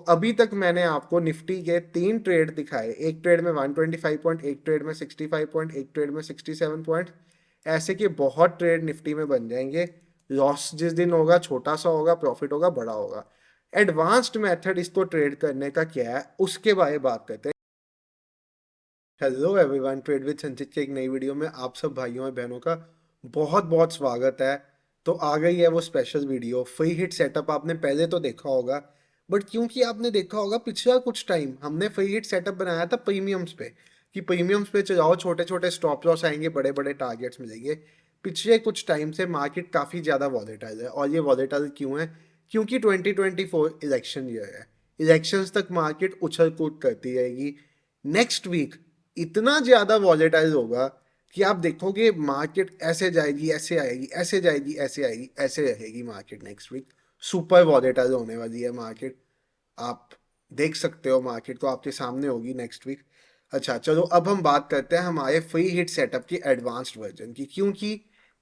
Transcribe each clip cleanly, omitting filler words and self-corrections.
अभी तक मैंने आपको निफ्टी के 3 ट्रेड दिखाए, एक ट्रेड में 125 पॉइंट, एक ट्रेड में 65 पॉइंट, एक ट्रेड में 67 पॉइंट। ऐसे कि बहुत ट्रेड निफ्टी में बन जाएंगे। लॉस जिस दिन होगा छोटा सा होगा, प्रॉफिट होगा बड़ा होगा। एडवांस्ड मेथड इसको ट्रेड करने का क्या है उसके बारे में बात करते हैं। हेलो एवरीवन, ट्रेड विद संचित की एक नई वीडियो में आप सब भाइयों और बहनों का बहुत बहुत स्वागत है। तो आ गई है वो special video. Free hit setup आपने पहले तो देखा होगा, बट क्योंकि आपने देखा होगा पिछला कुछ टाइम हमने फ्री हिट सेटअप बनाया था प्रीमियम्स पे, कि प्रीमियम्स पे चलाओ, छोटे छोटे स्टॉप लॉस आएंगे, बड़े बड़े टारगेट्स मिलेंगे। पिछले कुछ टाइम से मार्केट काफ़ी ज़्यादा वॉलेटाइल है, और ये वॉलेटाइल क्यों है? क्योंकि 2024 इलेक्शन ईयर है। इलेक्शंस तक मार्केट उछल कूद करती रहेगी। नेक्स्ट वीक इतना ज़्यादा वॉलेटाइल होगा कि आप देखोगे मार्केट ऐसे जाएगी, ऐसे आएगी, ऐसे जाएगी, ऐसे आएगी, ऐसे रहेगी market. Next week super volatile होने वाली है मार्केट। आप देख सकते हो, मार्केट तो आपके सामने होगी नेक्स्ट वीक। अच्छा चलो, अब हम बात करते हैं हमारे फ्री हिट सेटअप की एडवांस्ड वर्जन की, क्योंकि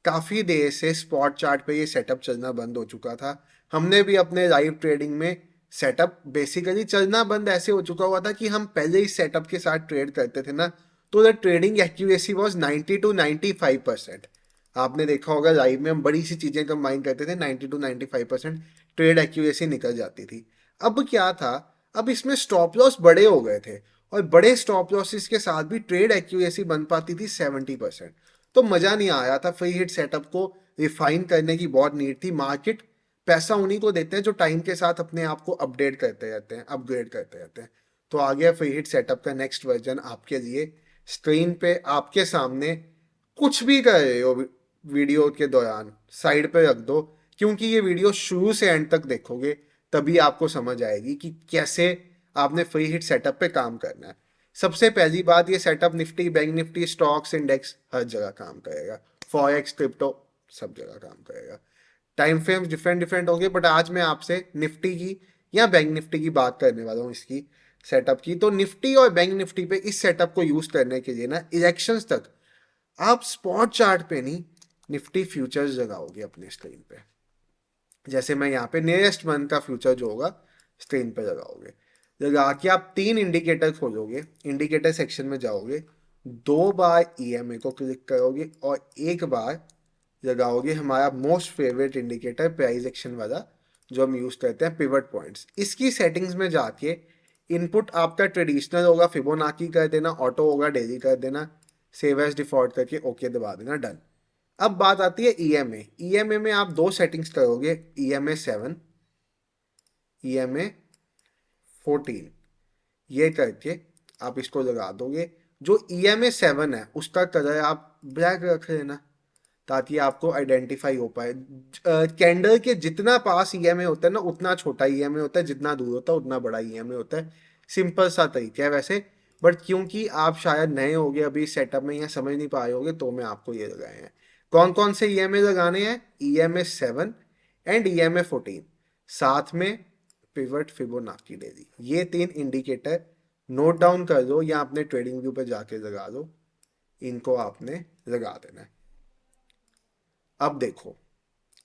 काफ़ी देर से स्पॉट चार्ट पे ये सेटअप चलना बंद हो चुका था। हमने भी अपने लाइव ट्रेडिंग में सेटअप बेसिकली चलना बंद ऐसे हो चुका हुआ था कि हम पहले इस सेटअप के साथ ट्रेड करते थे ना, तो the trading accuracy was 90 to 95%। आपने देखा होगा लाइव में हम बड़ी सी चीज़ें कंबाइन करते थे, 90 to 95% ट्रेड एक्यूरेसी निकल जाती थी। अब क्या था, अब इसमें स्टॉप लॉस बड़े हो गए थे, और बड़े स्टॉप लॉसेस के साथ भी ट्रेड एक्यूरेसी बन पाती थी 70%। तो मज़ा नहीं आया था। फ्री हिट सेटअप को रिफाइन करने की बहुत नीड थी। मार्केट पैसा उन्हीं को देते हैं जो टाइम के साथ अपने आप को अपडेट करते रहते हैं, अपग्रेड करते रहते हैं। तो आ गया फ्री हिट सेटअप का नेक्स्ट वर्जन आपके लिए। स्क्रीन पे आपके सामने, कुछ भी कर रहे हो वीडियो के दौरान साइड पे रख दो, क्योंकि ये वीडियो शुरू से एंड तक देखोगे तभी आपको समझ आएगी कि कैसे आपने फ्री हिट सेटअप पे काम करना है। सबसे पहली बात, ये setup Nifty, bank Nifty, stocks, index हर जगह काम करेगा। फॉरेक्स, क्रिप्टो सब जगह काम करेगा। टाइम फ्रेम्स डिफरेंट डिफरेंट होंगे, बट आज मैं आपसे निफ्टी की या बैंक निफ्टी की बात करने वाला हूँ, इसकी सेटअप की। तो निफ्टी और बैंक निफ्टी पे इस सेटअप को यूज करने के लिए ना, इलेक्शंस तक आप स्पॉट चार्ट पे नहीं, निफ्टी फ्यूचर्स लगाओगे अपने स्क्रीन पे। जैसे मैं यहाँ पे नियरेस्ट मंथ का फ्यूचर जो होगा स्क्रीन पे लगाओगे। लगा के आप 3 इंडिकेटर खोलोगे, इंडिकेटर सेक्शन में जाओगे, 2 बार ईएमए को क्लिक करोगे, और एक बार लगाओगे हमारा most favourite indicator price action वाला, जो हम यूज करते हैं, पिवट पॉइंट्स। इसकी सेटिंग्स में जाके इनपुट आपका ट्रेडिशनल होगा, फिबोनाची कर देना, ऑटो होगा डेली कर देना, सेव एज डिफॉल्ट करके ओके दबा देना, डन। अब बात आती है ईएमए। ईएमए में आप 2 सेटिंग्स करोगे, ईएमए 7, ईएमए 14, ये करके आप इसको लगा दोगे। जो ईएमए 7 है उसका कलर आप ब्लैक रख लेना, ताकि आपको आइडेंटिफाई हो पाए। कैंडल के जितना पास ईएमए होता है ना, उतना छोटा ईएमए होता है, जितना दूर होता है उतना बड़ा ईएमए होता है। सिंपल सा तरीका है वैसे, बट क्योंकि आप शायद नए होगे अभी सेटअप में या समझ नहीं पाए होगे, तो मैं आपको ये लगाए हैं। कौन कौन से ईएमए लगाने हैं? ईएमए 7 एंड ईएमए 14, साथ में पिवट, फिबोनाची, डेली, ये 3 इंडिकेटर नोट डाउन कर दो या अपने ट्रेडिंग व्यू पे जाके लगा दो। इनको आपने लगा देना है। अब देखो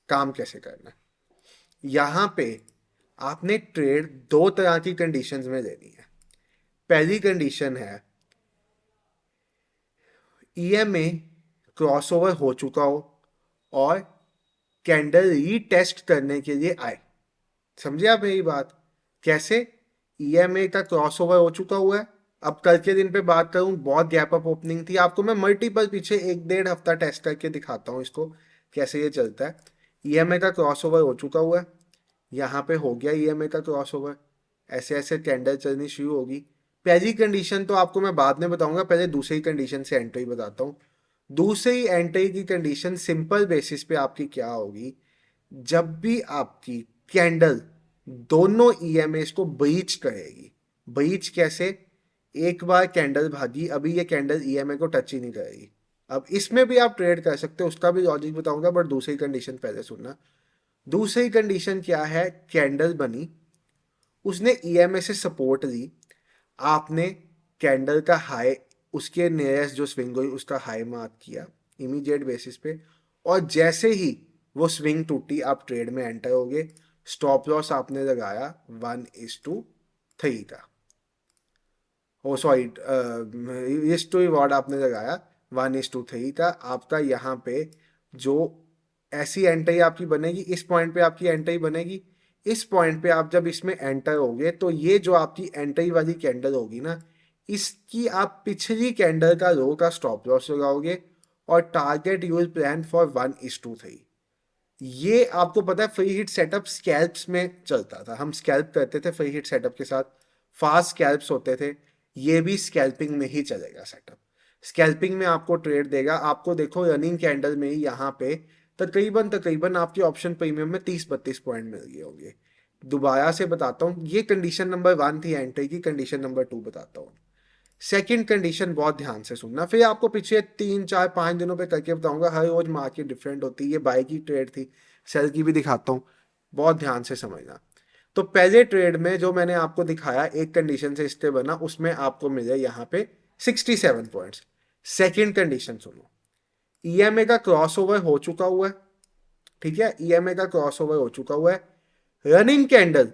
काम कैसे करना है। यहां पे आपने ट्रेड 2 तरह की कंडीशंस में लेनी है। पहली कंडीशन है ईएमए क्रॉसओवर हो चुका हो और कैंडल रीटेस्ट करने के लिए आए। समझे आप मेरी बात? कैसे? ईएमए का क्रॉसओवर हो चुका हुआ है। अब कल के दिन पे बात करूं, बहुत गैप अप ओपनिंग थी। आपको मैं मल्टीपल पीछे 1-1.5 हफ्ता टेस्ट करके दिखाता हूं इसको कैसे ये चलता है। ईएमए का क्रॉसओवर हो चुका हुआ है, यहाँ पे हो गया ईएमए का क्रॉसओवर। ऐसे ऐसे कैंडल चलनी शुरू होगी। पहली कंडीशन तो आपको मैं बाद में बताऊंगा, पहले दूसरी कंडीशन से एंट्री बताता हूँ। दूसरी एंट्री की कंडीशन सिंपल बेसिस पे आपकी क्या होगी? जब भी आपकी कैंडल दोनों ईएमएस को ब्रीच करेगी। ब्रीच कैसे? एक बार कैंडल भागी, अभी ये कैंडल ईएमए को टच ही नहीं करेगी। अब इसमें भी आप ट्रेड कर सकते हो, उसका भी लॉजिक बताऊंगा, बट दूसरी कंडीशन पहले सुनना। दूसरी कंडीशन क्या है? कैंडल बनी, उसने ईएमए से सपोर्ट ली, आपने कैंडल का हाई, उसके नियरेस्ट जो स्विंग हुई उसका हाई मार्क किया इमीडिएट बेसिस पे, और जैसे ही वो स्विंग टूटी आप ट्रेड में एंटर हो गए। स्टॉप लॉस आपने लगाया 1:2, थ्री का, ओ सॉरी, इस टू वर्ड आपने लगाया 1:3 का। आपका यहाँ पे जो ऐसी एंट्री आपकी बनेगी, इस पॉइंट पे आपकी एंट्री बनेगी। इस पॉइंट पे आप जब इसमें एंटर होगे तो ये जो आपकी एंट्री वाली कैंडल होगी ना, इसकी आप पिछली कैंडल का रो का स्टॉप लॉस लगाओगे और target you will plan for 1:3। ये आपको पता है फ्री हिट सेटअप स्कैल्प्स में चलता था, हम स्कैल्प करते थे फ्री हिट सेटअप के साथ, फास्ट स्कैल्प्स होते थे। ये भी स्कैल्पिंग में ही चलेगा सेटअप। स्कैल्पिंग में आपको ट्रेड देगा, आपको देखो रनिंग कैंडल में ही यहाँ पे तकरीबन तकरीबन आपके ऑप्शन प्रीमियम में 30-32 पॉइंट मिल गए होंगे। दोबारा से बताता हूँ, ये कंडीशन नंबर 1 थी एंट्री की। कंडीशन नंबर 2 बताता हूँ। सेकंड कंडीशन बहुत ध्यान से सुनना, फिर आपको पिछले 3 4 5 दिनों पे करके बताऊंगा। हर रोज मार्केट डिफरेंट होती है, ये बाय की ट्रेड थी, सेल की भी दिखाता हूँ, बहुत ध्यान से समझना। तो पहले ट्रेड में जो मैंने आपको दिखाया एक कंडीशन से इससे बना, उसमें आपको मिले यहाँ पे 67 पॉइंट्स। सेकंड कंडीशन सुनो, ईएमए का क्रॉसओवर हो चुका हुआ है, ठीक है, ईएमए का क्रॉसओवर हो चुका हुआ है। रनिंग कैंडल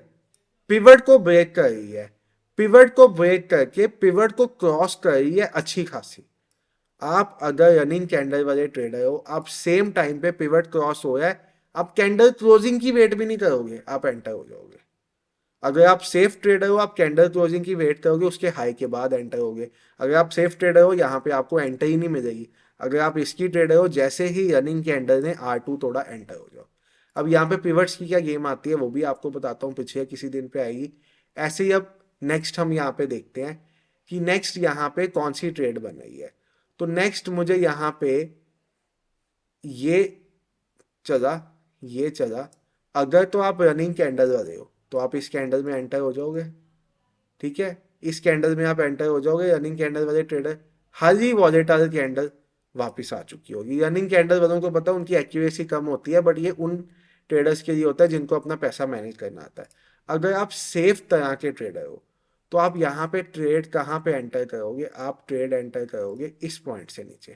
पिवट को ब्रेक कर रही है, पिवट को ब्रेक करके पिवट को क्रॉस कर रही है अच्छी खासी। आप अगर रनिंग कैंडल वाले ट्रेडर हो, आप सेम टाइम पे पिवट क्रॉस हो रहा है, आप कैंडल क्लोजिंग की वेट भी नहीं करोगे, आप एंटर हो जाओगे। अगर आप सेफ ट्रेडर हो, आप कैंडल क्लोजिंग की वेट करोगे, उसके हाई के बाद एंटर होगे। अगर आप सेफ ट्रेडर हो, यहाँ पे आपको एंटर ही नहीं मिलेगी। अगर आप इसकी ट्रेडर हो, जैसे ही रनिंग कैंडल ने R2 तोड़ा, एंटर हो जाओ। अब यहाँ पे पिवट्स की क्या गेम आती है वो भी आपको बताता हूँ, पीछे किसी दिन पे आएगी। ऐसे ही अब नेक्स्ट हम यहाँ पे देखते हैं कि नेक्स्ट यहाँ पे कौन सी ट्रेड बन रही है। तो नेक्स्ट मुझे यहाँ पे ये चला, ये चला। अगर तो आप रनिंग कैंडल वाले हो तो आप इस कैंडल में एंटर हो जाओगे, ठीक है, इस कैंडल में आप एंटर हो जाओगे। रनिंग कैंडल वाले ट्रेडर, हाईली वॉलेटाइल कैंडल वापस आ चुकी होगी। रनिंग कैंडल वालों को पता है उनकी एक्यूरेसी कम होती है, बट ये उन ट्रेडर्स के लिए होता है जिनको अपना पैसा मैनेज करना आता है। अगर आप सेफ तरह के ट्रेडर हो तो आप यहाँ पे ट्रेड कहाँ पे एंटर करोगे, आप ट्रेड एंटर करोगे इस पॉइंट से नीचे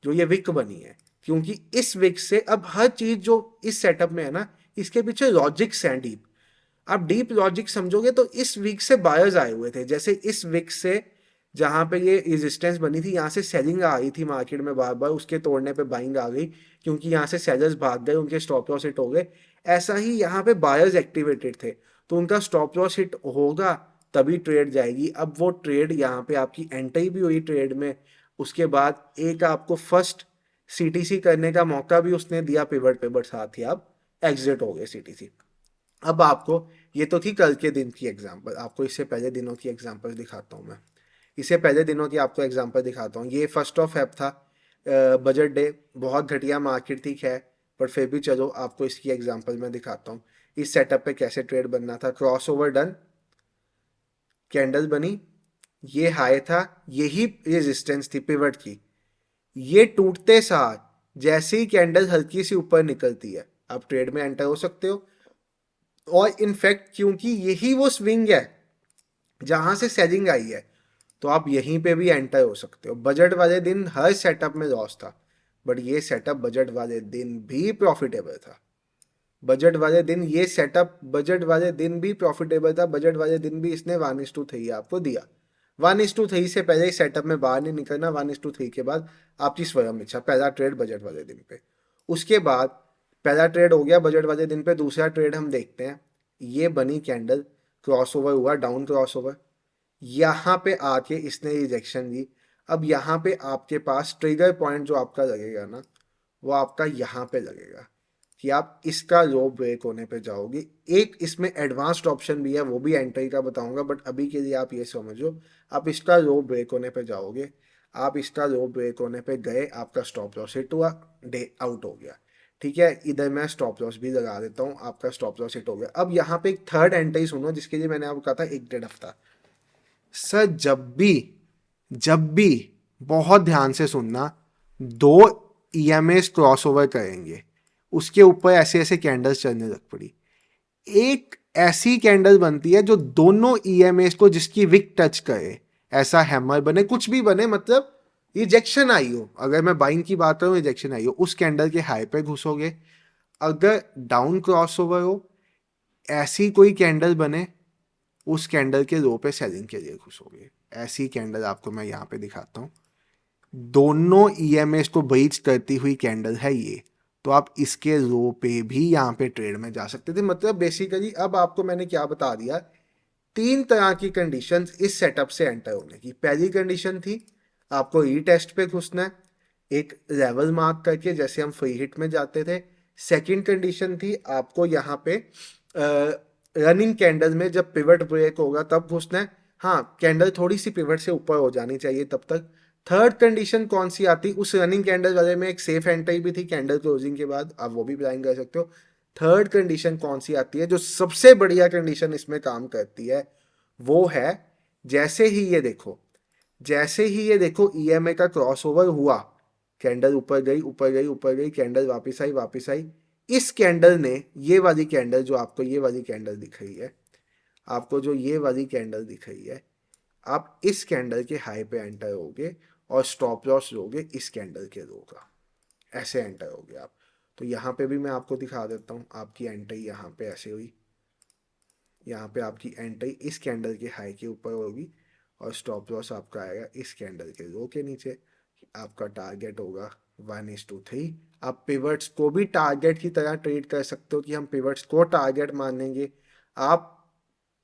जो ये विक बनी है। क्योंकि इस विक से अब हर चीज जो इस सेटअप में है ना, इसके पीछे लॉजिक्स हैं डीप। आप डीप लॉजिक समझोगे तो इस वीक से बायर्स आए हुए थे। जैसे इस वीक से जहां पे ये रेजिस्टेंस बनी थी, यहाँ से सेलिंग आ रही थी मार्केट में बार बार, उसके तोड़ने पे बाइंग आ गई क्योंकि यहाँ से सेलर्स भाग गए, उनके स्टॉप लॉस हिट हो गए। ऐसा ही यहाँ पे बायर्स एक्टिवेटेड थे, तो उनका स्टॉप लॉस हिट होगा तभी ट्रेड जाएगी। अब वो ट्रेड यहाँ पे आपकी एंट्री भी हुई ट्रेड में, उसके बाद एक आपको फर्स्ट सीटीसी करने का मौका भी उसने दिया पिवट पे, बट साथ ही आप एग्जिट हो गए सीटीसी। अब आपको, ये तो थी कल के दिन की एग्जांपल, आपको इससे पहले दिनों की एग्जांपल दिखाता हूँ मैं। इससे पहले दिनों की आपको एग्जांपल दिखाता हूँ। ये 1 फेब था, बजट डे, बहुत घटिया मार्केट थी खैर, पर फिर भी चलो आपको इसकी एग्जांपल मैं दिखाता हूँ। इस सेटअप पे कैसे ट्रेड बनना था। क्रॉस ओवर डन, कैंडल बनी, ये हाई था, यही रेजिस्टेंस थी पिवट की। ये टूटते साथ जैसे ही कैंडल हल्की सी ऊपर निकलती है, आप ट्रेड में एंटर हो सकते हो। और इनफैक्ट क्योंकि यही वो स्विंग है जहां से सेलिंग आई है, तो आप यहीं पे भी एंटर हो सकते हो। बजट वाले दिन हर सेटअप में लॉस था, बट ये सेटअप बजट वाले दिन भी प्रॉफिटेबल था। बजट वाले दिन ये सेटअप बजट वाले दिन भी प्रॉफिटेबल था, बजट वाले दिन भी इसने 1:3 आपको दिया। 1:3 से पहले इस सेटअप में बाहर नहीं निकलना, 1:3 के बाद आपकी स्वयं इच्छा। पहला ट्रेड बजट वाले दिन पे, उसके बाद पहला ट्रेड हो गया बजट वाले दिन पे। दूसरा ट्रेड हम देखते हैं, ये बनी कैंडल, क्रॉसओवर हुआ, डाउन क्रॉसओवर, यहाँ पे आके इसने रिजेक्शन दी। अब यहाँ पे आपके पास ट्रिगर पॉइंट जो आपका लगेगा ना, वो आपका यहाँ पे लगेगा कि आप इसका लो ब्रेक होने पे जाओगे। एक इसमें एडवांस्ड ऑप्शन भी है, वो भी एंट्री का बताऊंगा, बट अभी के लिए आप ये समझो, आप इसका लो ब्रेक होने पे जाओगे। आप इसका लो ब्रेक होने पे गए, आपका स्टॉप लॉस हिट हुआ, डे आउट हो गया, ठीक है। इधर मैं स्टॉप लॉस भी लगा देता हूँ, आपका स्टॉप लॉस हिट हो गया। अब यहाँ पे एक थर्ड एंट्री सुनो, जिसके लिए मैंने आपको कहा था 1 डेढ़ हफ्ता। सर जब भी बहुत ध्यान से सुनना, दो ईएमए क्रॉस ओवर करेंगे, उसके ऊपर ऐसे ऐसे कैंडल्स चलने लग पड़ी, एक ऐसी कैंडल बनती है जो दोनों ईएमए को जिसकी विक टच करे, ऐसा हैमर बने, कुछ भी बने, मतलब रिजेक्शन आई हो। अगर मैं बाइंग की बात करूं, रिजेक्शन आई हो, उस कैंडल के हाई पे घुसोगे। अगर डाउन क्रॉस ओवर हो, ऐसी कोई कैंडल बने उस कैंडल के रो पे सेलिंग के लिए घुसोगे। ऐसी कैंडल आपको मैं यहाँ पे दिखाता हूँ, दोनों ईएमएस को ब्रीच करती हुई कैंडल है ये, तो आप इसके रो पे भी यहाँ पे ट्रेड में जा सकते थे। मतलब बेसिकली अब आपको मैंने क्या बता दिया, तीन तरह की कंडीशंस इस सेटअप से एंटर होने की। पहली कंडीशन थी आपको रीटेस्ट पे घुसना है एक लेवल मार्क करके, जैसे हम फ्री हिट में जाते थे। सेकंड कंडीशन थी आपको यहाँ पे रनिंग कैंडल में जब पिवट ब्रेक होगा तब घुसना है। हाँ, कैंडल थोड़ी सी पिवट से ऊपर हो जानी चाहिए तब तक। थर्ड कंडीशन कौन सी आती, उस रनिंग कैंडल वाले में एक सेफ एंट्री भी थी कैंडल क्लोजिंग के बाद, आप वो भी प्लान कर सकते हो। थर्ड कंडीशन कौन सी आती है, जो सबसे बढ़िया कंडीशन इसमें काम करती है, वो है जैसे ही ये देखो, जैसे ही ये देखो ईएमए का क्रॉसओवर हुआ, कैंडल ऊपर गई ऊपर गई ऊपर गई, कैंडल वापस आई वापस आई, इस कैंडल ने, ये वाली कैंडल जो आपको ये वाली कैंडल दिख रही है, आपको जो ये वाली कैंडल दिख रही है, आप इस कैंडल के हाई पे एंटर होगे और स्टॉप लॉस लोगे इस कैंडल के लो का, ऐसे एंटर होगे आप। तो यहाँ पे भी मैं आपको दिखा देता हूँ, आपकी एंट्री यहाँ पे ऐसे हुई, यहाँ पे आपकी एंट्री इस कैंडल के हाई के ऊपर होगी और स्टॉप लॉस आपका आएगा इस कैंडल के लो के नीचे। आपका टारगेट होगा 1:3। आप पिवट्स को भी टारगेट की तरह ट्रेड कर सकते हो कि हम पिवट्स को टारगेट मानेंगे। आप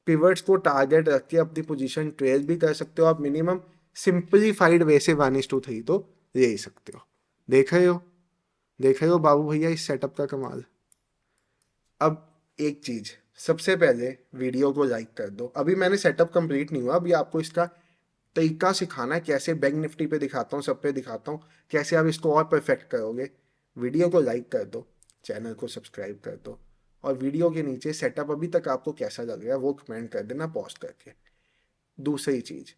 पिवट्स को टारगेट रख के अपनी पोजीशन ट्रेड भी कर सकते हो। आप मिनिमम सिंपलीफाइड वे से 1:3 तो ले ही सकते हो। देख रहे हो, देख रहे हो बाबू भैया इस सेटअप का कमाल। अब एक चीज, सबसे पहले वीडियो को लाइक कर दो। अभी मैंने सेटअप कंप्लीट नहीं हुआ, अभी आपको इसका तरीका सिखाना है, कैसे बैंक निफ्टी पे दिखाता हूँ, सब पे दिखाता हूँ, कैसे आप इसको और परफेक्ट करोगे। वीडियो को लाइक कर दो, चैनल को सब्सक्राइब कर दो, और वीडियो के नीचे सेटअप अभी तक आपको कैसा लग रहा है वो कमेंट कर देना पॉज करके। दूसरी चीज,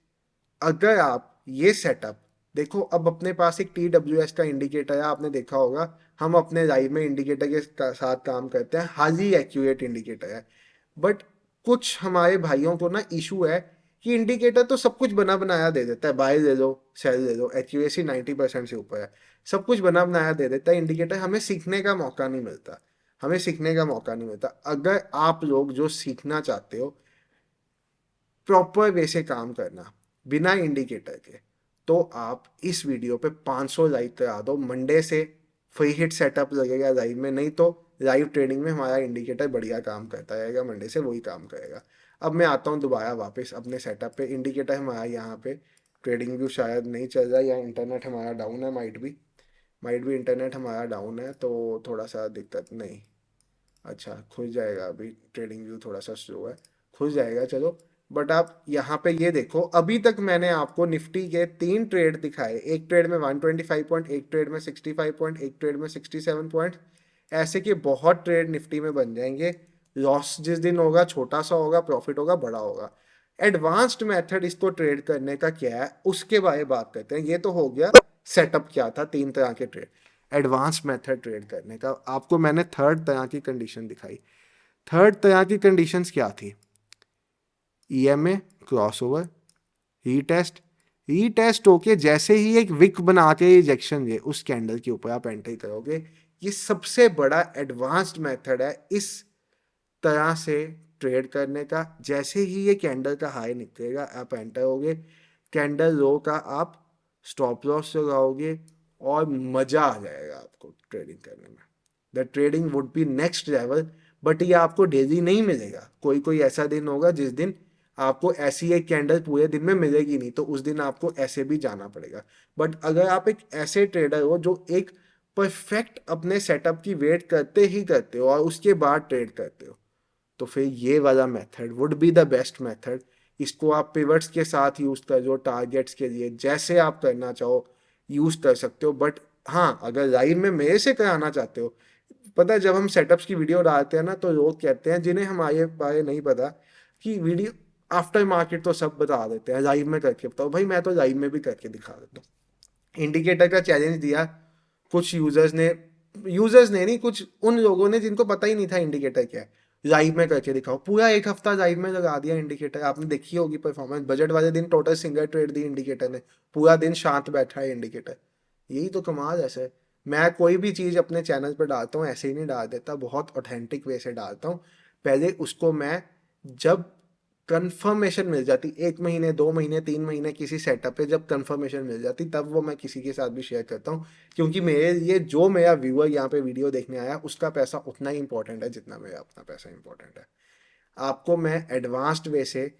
अगर आप ये सेटअप देखो, अब अपने पास एक TWS का इंडिकेटर है, आपने देखा होगा हम अपने लाइव में इंडिकेटर के साथ काम करते हैं, हाईली एक्यूरेट इंडिकेटर है। बट कुछ हमारे भाइयों को ना इशू है कि इंडिकेटर तो सब कुछ बना बनाया दे देता है, बाय ले लो सेल ले लो, एक्यूरेसी 90% से ऊपर है, सब कुछ बना बनाया दे देता है इंडिकेटर, हमें सीखने का मौका नहीं मिलता, हमें सीखने का मौका नहीं मिलता। अगर आप लोग जो सीखना चाहते हो प्रॉपर वे से काम करना बिना इंडिकेटर के, तो आप इस वीडियो पे 500 लाइक करा दो। मंडे से फ्री हिट सेटअप लगेगा लाइव में, नहीं तो लाइव ट्रेडिंग में हमारा इंडिकेटर बढ़िया काम करता रहेगा, मंडे से वही काम करेगा। अब मैं आता हूँ दोबारा वापस अपने सेटअप पे। इंडिकेटर हमारा यहाँ पे, ट्रेडिंग व्यू शायद नहीं चल रहा, या इंटरनेट हमारा डाउन है, माइट भी इंटरनेट हमारा डाउन है, तो थोड़ा सा दिक्कत नहीं। अच्छा खुल जाएगा, अभी ट्रेडिंग व्यू थोड़ा सा स्लो है, खुल जाएगा चलो। बट आप यहाँ पे ये देखो, अभी तक मैंने आपको निफ्टी के 3 ट्रेड दिखाए, एक ट्रेड में 125 पॉइंट, एक ट्रेड में 65 पॉइंट, एक ट्रेड में 67 पॉइंट। ऐसे कि बहुत ट्रेड निफ्टी में बन जाएंगे। लॉस जिस दिन होगा छोटा सा होगा, प्रॉफिट होगा बड़ा होगा। एडवांस्ड मेथड इसको ट्रेड करने का क्या है उसके बारे में बात करते हैं। ये तो हो गया सेटअप क्या था, 3 तरह के ट्रेड। एडवांस मेथड ट्रेड करने का आपको मैंने थर्ड तरह की कंडीशन दिखाई। थर्ड तरह की कंडीशंस क्या थी, ईएमए क्रॉसओवर, रीटेस्ट होके जैसे ही एक विक बना के रिजेक्शन है उस कैंडल के ऊपर आप एंट्री करोगे। ये सबसे बड़ा एडवांस्ड मेथड है इस तरह से ट्रेड करने का। जैसे ही ये कैंडल का हाई निकलेगा आप एंटर होगे, कैंडल लो का आप स्टॉप लॉस लगाओगे और मजा आ जाएगा आपको ट्रेडिंग करने में। The trading would be next level. But ये आपको डेली नहीं मिलेगा, कोई कोई ऐसा दिन होगा जिस दिन आपको ऐसी एक कैंडल पूरे दिन में मिलेगी नहीं, तो उस दिन आपको ऐसे भी जाना पड़ेगा। बट अगर आप एक ऐसे ट्रेडर हो जो एक परफेक्ट अपने सेटअप की वेट करते ही करते हो और उसके बाद ट्रेड करते हो, तो फिर ये वाला method would be the best method. इसको आप पिवट्स के साथ यूज़ कर लो, टारगेट्स के लिए, जैसे आप करना चाहो यूज़ कर सकते हो। बट हाँ, अगर लाइव में मेरे से कराना चाहते हो, पता है जब हम सेटअप्स की वीडियो डालते हैं ना, तो लोग कहते हैं जिन्हें हमारे बारे नहीं पता कि वीडियो आफ्टर मार्केट तो सब बता देते हैं, लाइव में करके बताओ। भाई मैं तो लाइव में भी करके दिखा देता हूँ। इंडिकेटर का चैलेंज दिया कुछ यूजर्स ने नहीं, कुछ उन लोगों ने जिनको पता ही नहीं था इंडिकेटर क्या है, लाइव में करके दिखाओ। पूरा एक हफ्ता लाइव में लगा दिया इंडिकेटर, आपने देखी होगी परफॉर्मेंस। बजट वाले दिन टोटल सिंगल ट्रेड दी इंडिकेटर ने, पूरा दिन शांत बैठा है इंडिकेटर। यही तो कमाल है सर। मैं कोई भी चीज़ अपने चैनल पर डालता हूँ ऐसे ही नहीं डाल देता, बहुत ऑथेंटिक वे से डालता हूँ। पहले उसको मैं जब कंफर्मेशन मिल जाती, 1 महीने 2 महीने 3 महीने किसी सेटअप पे जब कंफर्मेशन मिल जाती, तब वो मैं किसी के साथ भी शेयर करता हूँ, क्योंकि मेरे लिए जो मेरा व्यूअर यहाँ पे वीडियो देखने आया उसका पैसा उतना ही इंपॉर्टेंट है जितना मेरा अपना पैसा इंपॉर्टेंट है। आपको मैं एडवांस्ड वे से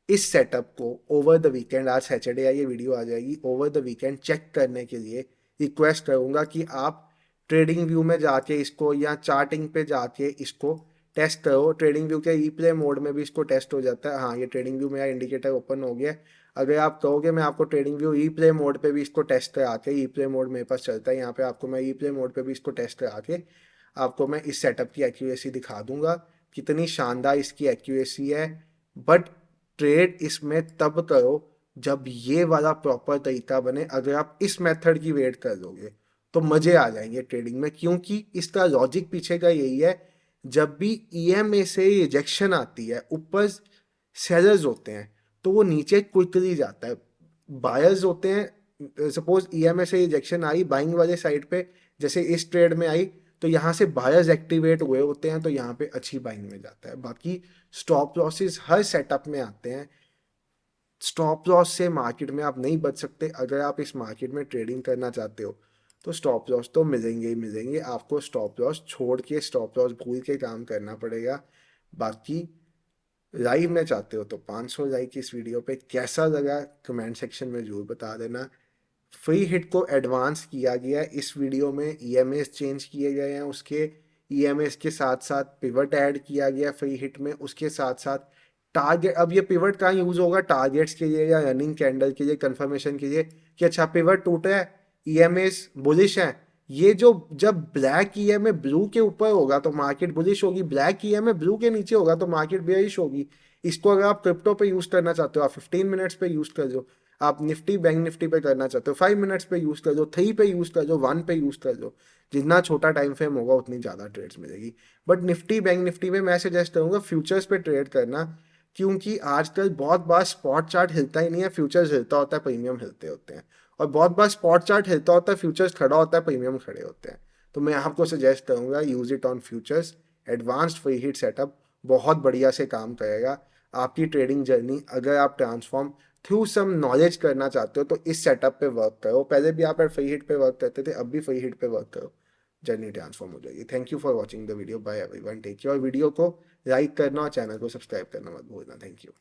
इस सेटअप को ओवर द वीकेंड, आज सैटरडे या ये वीडियो आ जाएगी, ओवर द वीकेंड चेक करने के लिए रिक्वेस्ट करूँगा कि आप ट्रेडिंग व्यू में जाके इसको या चार्टिंग पे जाके इसको टेस्ट करो। ट्रेडिंग व्यू के रीप्ले मोड में भी इसको टेस्ट हो जाता है। हाँ, ये ट्रेडिंग व्यू मेरा इंडिकेटर ओपन हो गया है। अगर आप कहोगे मैं आपको ट्रेडिंग व्यू रीप्ले मोड पे भी इसको टेस्ट करा के, रीप्ले मोड मेरे पास चलता है, यहाँ पे आपको मैं रीप्ले मोड पे भी इसको टेस्ट करा के आपको मैं इस सेटअप की एक्यूरेसी दिखा दूंगा, कितनी शानदार इसकी एक्यूरेसी है। बट ट्रेड इसमें तब करो जब ये वाला प्रॉपर तरीका बने। अगर आप इस मेथड की वेट कर दोगे तो मजे आ जाएंगे ट्रेडिंग में, क्योंकि इसका लॉजिक पीछे का यही है, जब भी ईएमए से रिजेक्शन आती है, ऊपर सेलर्स होते हैं तो वो नीचे क्विकली जाता है। बायर्स होते हैं, सपोज ईएमए से रिजेक्शन आई बाइंग वाले साइड पे, जैसे इस ट्रेड में आई, तो यहाँ से बायर्स एक्टिवेट हुए होते हैं तो यहाँ पे अच्छी बाइंग में जाता है। बाकी स्टॉप लॉसेस हर सेटअप में आते हैं। स्टॉप लॉस से मार्केट में आप नहीं बच सकते। अगर आप इस मार्केट में ट्रेडिंग करना चाहते हो तो स्टॉप लॉस तो मिलेंगे ही मिलेंगे। आपको स्टॉप लॉस छोड़ के, स्टॉप लॉस भूल के काम करना पड़ेगा। बाकी लाइव में चाहते हो तो 500 लाइक इस वीडियो पे। कैसा लगा कमेंट सेक्शन में जरूर बता देना। फ्री हिट को एडवांस किया गया इस वीडियो में, ईएमएस चेंज किए गए हैं उसके, ईएमएस के साथ साथ पिवट ऐड किया गया फ्री हिट में, उसके साथ साथ टारगेट। अब ये पिवट कहाँ यूज होगा, टारगेट्स के लिए या रनिंग कैंडल के लिए, कंफर्मेशन के लिए कि अच्छा पिवट टूटा है, ईएमएस बुलिश है। ये जो जब ब्लैक ईएमए ब्लू के ऊपर होगा तो मार्केट बुलिश होगी, ब्लैक ईएमए ब्लू के नीचे होगा तो मार्केट बेयरिश होगी। इसको अगर आप क्रिप्टो पे यूज करना चाहते हो, आप 15 मिनट्स पे यूज कर दो। आप निफ्टी बैंक निफ्टी पे करना चाहते हो 5 मिनट्स पे यूज कर दो, 3 पे यूज कर दो, 1 पे यूज कर दो। जितना छोटा टाइम फ्रेम होगा उतनी ज़्यादा ट्रेड्स मिलेगी। बट निफ्टी बैंक निफ्टी में मैं सजेस्ट करूंगा फ्यूचर्स पे ट्रेड करना, क्योंकि आजकल बहुत बार स्पॉट चार्ट हिलता ही नहीं है, फ्यूचर्स हिलता होता है, प्रीमियम हिलते होते हैं। और बहुत बार स्पॉट चार्ट हिलता होता है, फ्यूचर्स खड़ा होता है, प्रीमियम खड़े होते हैं। तो मैं आपको सजेस्ट करूंगा use it on futures. Advanced free hit setup बहुत बढ़िया से काम करेगा आपकी ट्रेडिंग जर्नी। अगर आप ट्रांसफॉर्म थ्रू सम नॉलेज करना चाहते हो तो इस सेटअप पे वर्क करो। पहले भी आप फ्री हिट पे वर्क करते थे, अब भी फ्री हिट पे वर्क करो, जर्नी ट्रांसफॉर्म हो जाएगी। Thank you for watching the video, bye everyone, take care. और वीडियो को लाइक करना और चैनल को सब्सक्राइब करना मत भूलना। Thank you.